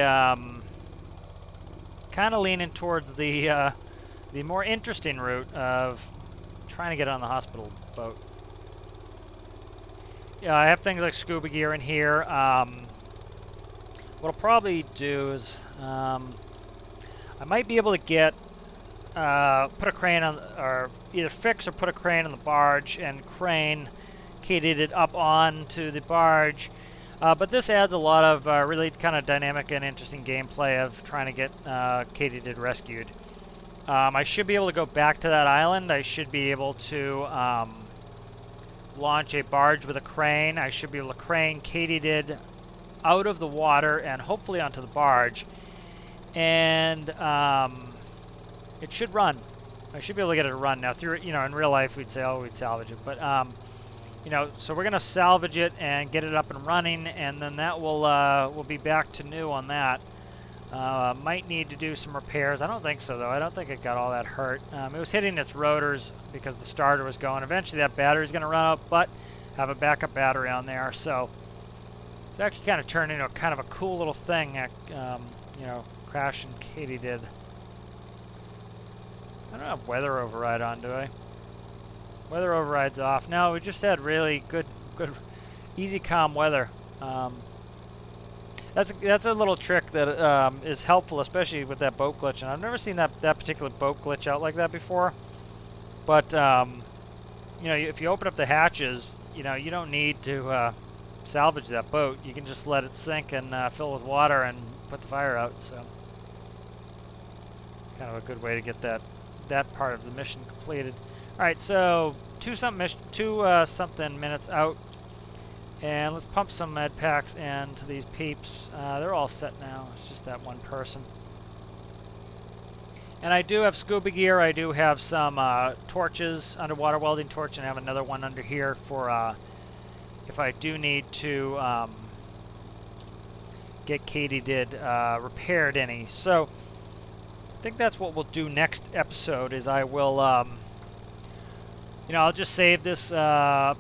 the more interesting route of trying to get on the hospital boat. Yeah, I have things like scuba gear in here. What I'll probably do is I might be able to get put a crane on, or either fix or put a crane on the barge and crane Katydid up onto the barge. But this adds a lot of really kind of dynamic and interesting gameplay of trying to get Katydid rescued. I should be able to go back to that island. I should be able to launch a barge with a crane. I should be able to crane Katydid out of the water and hopefully onto the barge. And it should run. I should be able to get it to run now. Through, you know, in real life we'd say, oh, we'd salvage it, but you know, so we're gonna salvage it and get it up and running, and then that will we'll be back to new on that. Might need to do some repairs. I don't think so though. I don't think it got all that hurt. It was hitting its rotors because the starter was going. Eventually that battery's gonna run out, but have a backup battery on there. So it's actually kind of turned into kind of a cool little thing. You know, crashing Katydid. I don't have weather override on, do I? Weather override's off. No, we just had really good, easy, calm weather. That's a little trick that is helpful, especially with that boat glitch. And I've never seen that particular boat glitch out like that before. But you know, if you open up the hatches, you know, you don't need to salvage that boat. You can just let it sink and fill with water and put the fire out. So, kind of a good way to get that part of the mission completed. All right, so two something minutes out. And let's pump some med packs into these peeps. They're all set now. It's just that one person. And I do have scuba gear. I do have some torches, underwater welding torch, and I have another one under here for if I do need to get Katydid repaired any. So I think that's what we'll do next episode. Is I will. You know, I'll just save this, the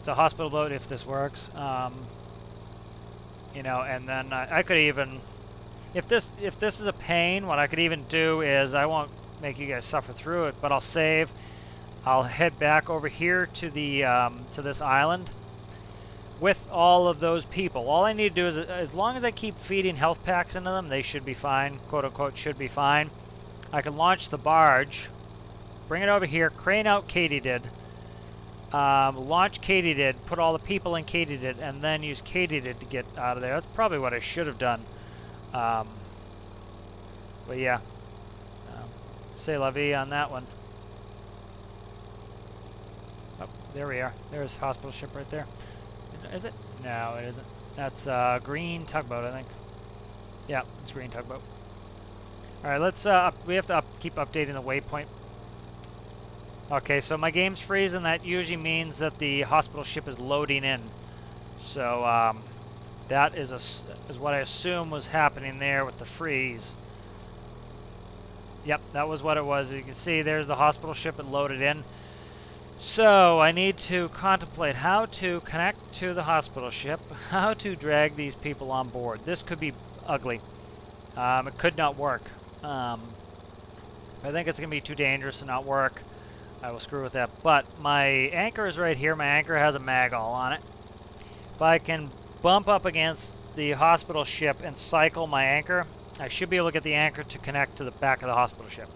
hospital boat if this works. You know, and then I could even, if this is a pain, what I could even do is I won't make you guys suffer through it, but I'll save. I'll head back over here to the to this island with all of those people. All I need to do is, as long as I keep feeding health packs into them, they should be fine. Quote unquote, should be fine. I can launch the barge, bring it over here, crane out Katydid. Launch Katydid, put all the people in Katydid, and then use Katydid to get out of there. That's probably what I should have done. But yeah, c'est la vie on that one. Oh, there we are. There's hospital ship right there. Is it? No, it isn't. That's green tugboat, I think. Yeah, it's green tugboat. All right, let's. We have to keep updating the waypoint. Okay, so my game's freezing. That usually means that the hospital ship is loading in. So that is what I assume was happening there with the freeze. Yep, that was what it was. As you can see, there's the hospital ship. It loaded in. So I need to contemplate how to connect to the hospital ship, how to drag these people on board. This could be ugly. It could not work. I think it's going to be too dangerous to not work. I will screw with that. But my anchor is right here. My anchor has a mag-all on it. If I can bump up against the hospital ship and cycle my anchor, I should be able to get the anchor to connect to the back of the hospital ship.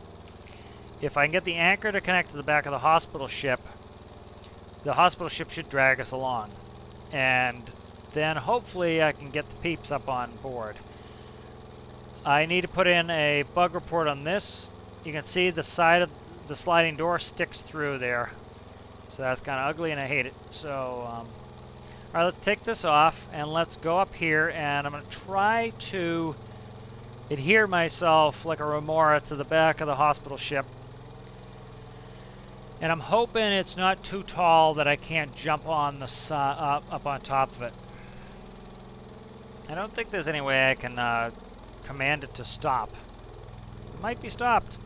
If I can get the anchor to connect to the back of the hospital ship should drag us along. And then hopefully I can get the peeps up on board. I need to put in a bug report on this. You can see the side of the sliding door sticks through there. So that's kind of ugly and I hate it. So, all right, let's take this off and let's go up here and I'm going to try to adhere myself like a remora to the back of the hospital ship. And I'm hoping it's not too tall that I can't jump on the up on top of it. I don't think there's any way I can command it to stop. It might be stopped.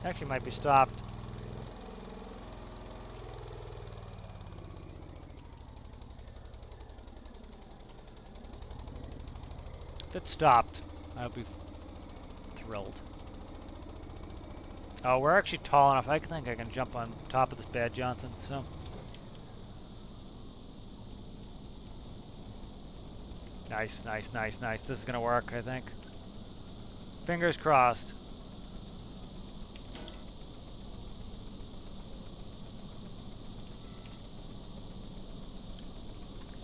Actually might be stopped. If it's stopped, I'll be thrilled. Oh, we're actually tall enough. I think I can jump on top of this bad Johnson, so. Nice, nice, nice, nice. This is gonna work, I think. Fingers crossed.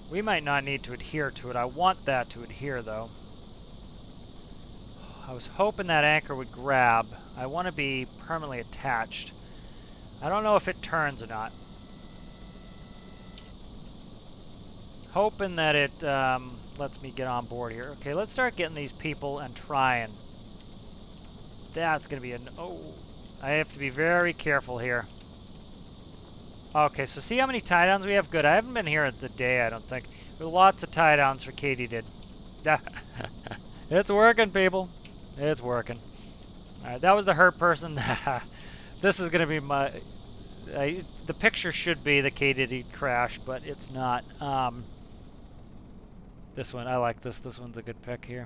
We might not need to adhere to it. I want that to adhere, though. I was hoping that anchor would grab. I want to be permanently attached. I don't know if it turns or not. Hoping that it lets me get on board here. Okay, let's start getting these people and trying. That's going to be an... Oh, I have to be very careful here. Okay, so see how many tie downs we have? Good. I haven't been here at the day, I don't think. With lots of tie downs for Katydid. It's working, people. It's working. Alright, that was the hurt person. This is going to be my... the picture should be the Katydid crash, but it's not. This one, I like this. This one's a good pick here.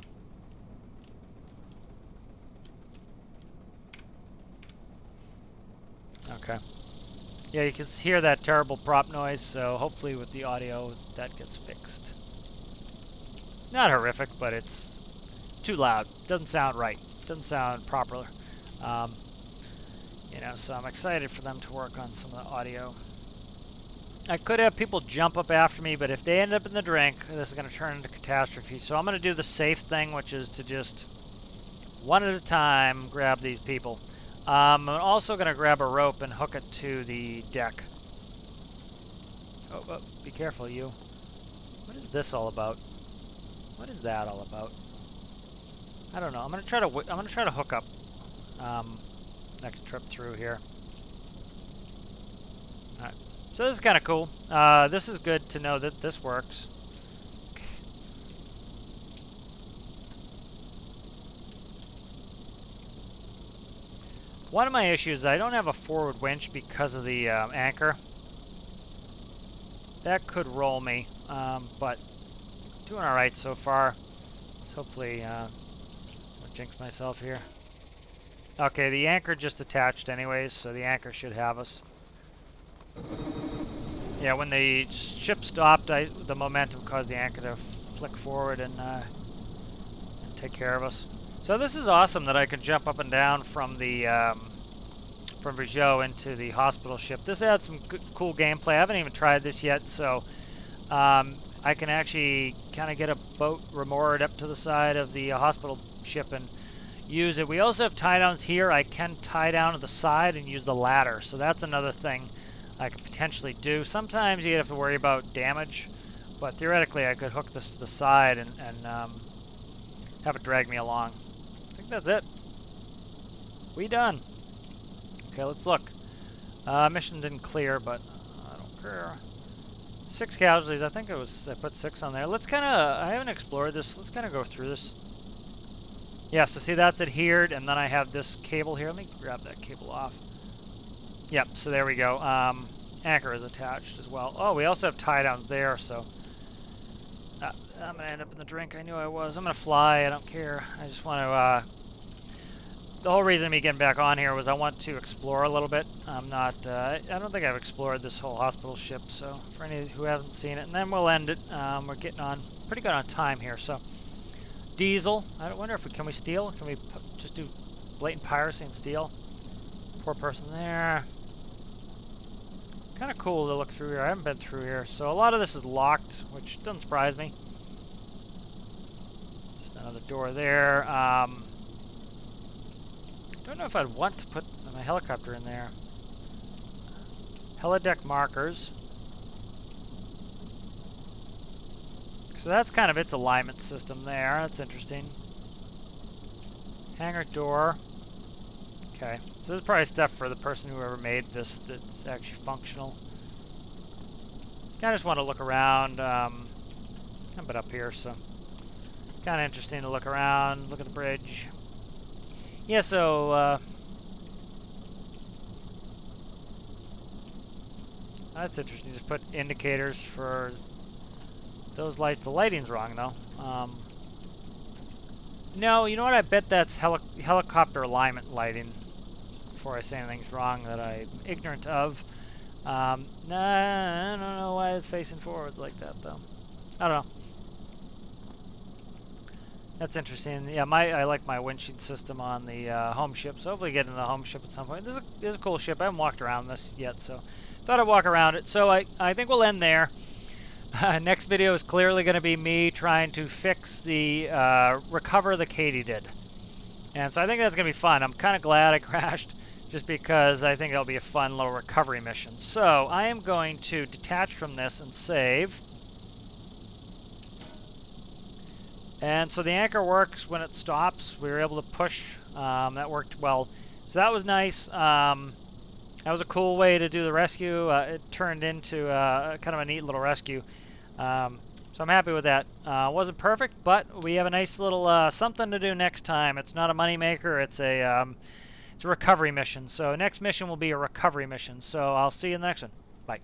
Okay. Yeah, you can hear that terrible prop noise, so hopefully with the audio that gets fixed. Not horrific, but it's too loud. Doesn't sound right. Doesn't sound proper. You know, so I'm excited for them to work on some of the audio. I could have people jump up after me, but if they end up in the drink, this is going to turn into catastrophe. So I'm going to do the safe thing, which is to just one at a time grab these people. I'm also going to grab a rope and hook it to the deck. Oh, be careful, you. What is this all about? What is that all about? I don't know. I'm going to try to hook up next trip through here. All right. So this is kind of cool. This is good to know that this works. One of my issues is I don't have a forward winch because of the anchor. That could roll me, but doing all right so far. So hopefully, I'll jinx myself here. Okay, the anchor just attached anyways, so the anchor should have us. Yeah, when the ship stopped, the momentum caused the anchor to flick forward and take care of us. So this is awesome that I can jump up and down from the from Rizhou into the hospital ship. This adds some good, cool gameplay. I haven't even tried this yet, so I can actually kind of get a boat remoored up to the side of the hospital ship and use it. We also have tie downs here. I can tie down to the side and use the ladder, so that's another thing I could potentially do. Sometimes you have to worry about damage, but theoretically I could hook this to the side and have it drag me along. I think that's it. We done. Okay, let's look. Mission didn't clear, but I don't care. 6 casualties. I think it was, I put 6 on there. Let's kind of, I haven't explored this. Let's kind of go through this. Yeah, so see that's adhered, and then I have this cable here. Let me grab that cable off. Yep, so there we go. Anchor is attached as well. Oh, we also have tie downs there, so I'm going to end up in the drink. I knew I was. I'm going to fly. I don't care. I just want to... the whole reason of me getting back on here was I want to explore a little bit. I'm not... I don't think I've explored this whole hospital ship, so for any who haven't seen it. And then we'll end it. We're getting on pretty good on time here, so... Diesel. I wonder if can we steal? Can we just do blatant piracy and steal? Poor person there. Kind of cool to look through here. I haven't been through here. So a lot of this is locked, which doesn't surprise me. Just another door there. Don't know if I'd want to put my helicopter in there. Helideck markers. So that's kind of its alignment system there. That's interesting. Hangar door. Okay, so this is probably stuff for the person who ever made this that's actually functional. I just want to look around. I'm a bit up here, so kind of interesting to look around, look at the bridge. Yeah, so that's interesting. Just put indicators for those lights. The lighting's wrong, though. No, you know what? I bet that's helicopter alignment lighting. Before I say anything's wrong that I'm ignorant of. Nah, I don't know why it's facing forwards like that, though. I don't know. That's interesting. Yeah, I like my windshield system on the home ship, so hopefully get into the home ship at some point. This is a cool ship. I haven't walked around this yet, so thought I'd walk around it. So I think we'll end there. Next video is clearly going to be me trying to fix the recover the Katydid. And so I think that's going to be fun. I'm kind of glad I crashed just because I think it'll be a fun little recovery mission. So I am going to detach from this and save. And so the anchor works when it stops. We were able to push. That worked well. So that was nice. That was a cool way to do the rescue. It turned into kind of a neat little rescue. So I'm happy with that. Wasn't perfect, but we have a nice little something to do next time. It's not a money maker. It's a recovery mission. So next mission will be a recovery mission. So I'll see you in the next one. Bye.